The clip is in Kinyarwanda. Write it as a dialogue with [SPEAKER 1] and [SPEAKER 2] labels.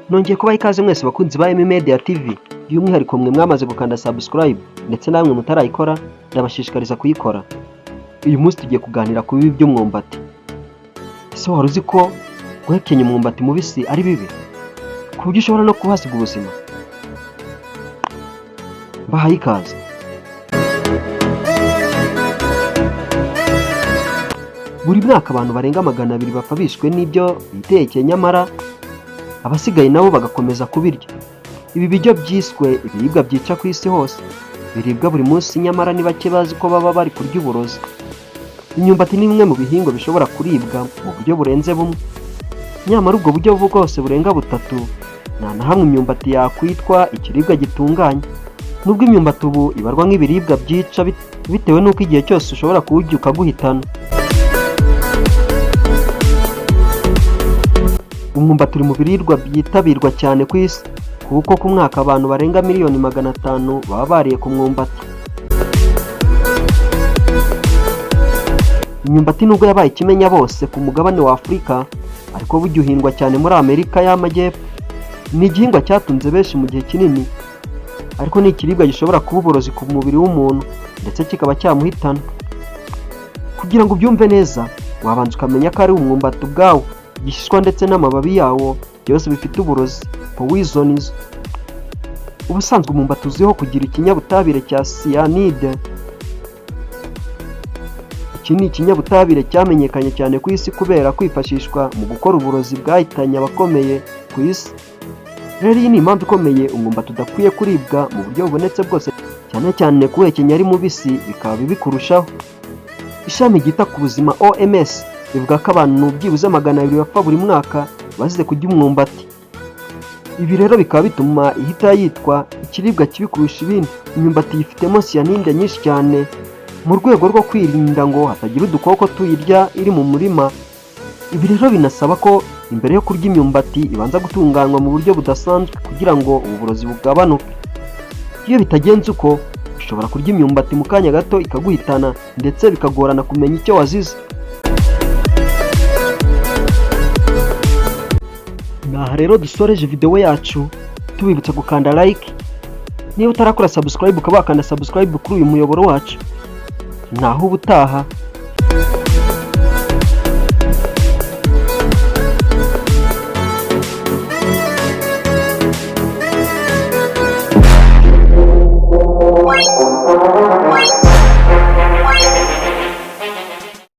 [SPEAKER 1] Nongeye kubaha ikaze mwese bakunzi ba Emmy Media TV, by'umwihariko mwe mwamaze gukanda subscribe ndetse namwe mutarayikora ndabashishikariza kuyikora. Uyu munsi tugiye kuganira ku bibi by'umwumbati. Ese wari uzi ko guhekenya umwumbati mubisi ari bibi, ku buryo ushobora no kuhasiga ubuzima? Bahaye ikaze. Buri mwaka abantu barenga 200 bapfa bishwe n'ibyo bitekeye, nyamara abasigaye nabo bagakomeza kubirya. Ibi biryo byiswe ibiribwa byica ku isi hose, biribwa buri munsi, nyamara ni bake bazi ko baba bari kurya uburozi. Imyumbati ni bimwe mu bihingwa bishobora kuribwa mu buryo burenze bumwe, nyamara ubwo buryo bwose burenga butatu nta na hamwe imyumbati yakwitwa ikiribwa gitunganye. Nubwo imyumbati ubu ibarwa nk'ibiribwa byica bitewe n'uko igihe cyose ushobora kuwurya ukaguhitana. Umwumbati uri mu biribwa byitabirwa cyane ku isi, kuko ku mwaka abantu barenga 500,000 baba bariye ku mwumbati. Imyumbati nubwo yabaye ikimenya bose ku mugabane wa Afurika, ariko burya uhingwa cyane muri Amerika y'Amajyepfo. Ni igihingwa cyatunze benshi mu gihe kinini, ariko ni ikiribwa gishobora kuba uburozi ku mubiri w'umuntu ndetse kikaba cyamuhitana. Kugira ngo ubyumve neza, wabanza ukamenya ko ari umwumbati ubwawo, igishishwa ndetse n'amababi yawo byose bifite uburozi, poisons. Ubusanzwe umwumbati uzwiho kugira ikinyabutabire cya cyanide. Iki ni ikinyabutabire cyamenyekanye cyane ku isi kubera kwifashishwa mu gukora uburozi bwahitanye abakomeye ku isi. Rero iyi ni impamvu ikomeye umwumbati udakwiye kuribwa mu buryo bubonetse bwose, cyane cyane kuwuhekenya ari mubisi bikaba bibi kurushaho. Ishami ryita ku buzima OMS rivuga ko abantu byibuze 200 bapfa buri mwaka bazize kurya umwumbati. Ibi rero bikaba bituma ihita yitwa ikiribwa kibi kurusha ibindi. Imyumbati yifitemo cyanide nyinshi cyane, mu rwego rwo kwirinda ngo hatagira udukoko tuyirya iri mu murima. Ibi rero binasaba ko imbere yo kurya imyumbati ibanza gutunganywa mu buryo budasanzwe kugira ngo uburozi bugabanuke. Iyo bitagenze uko, ushobora kurya imyumbati mu kanya gato ikaguhitana ndetse bikagorana kumenya icyo wazize. Aha rero dusoreje video yacu, tubibutsa gukanda like. Niba utarakora subscribe ukaba wakanda subscribe kuri uyu muyoboro wacu. Naho ubutaha.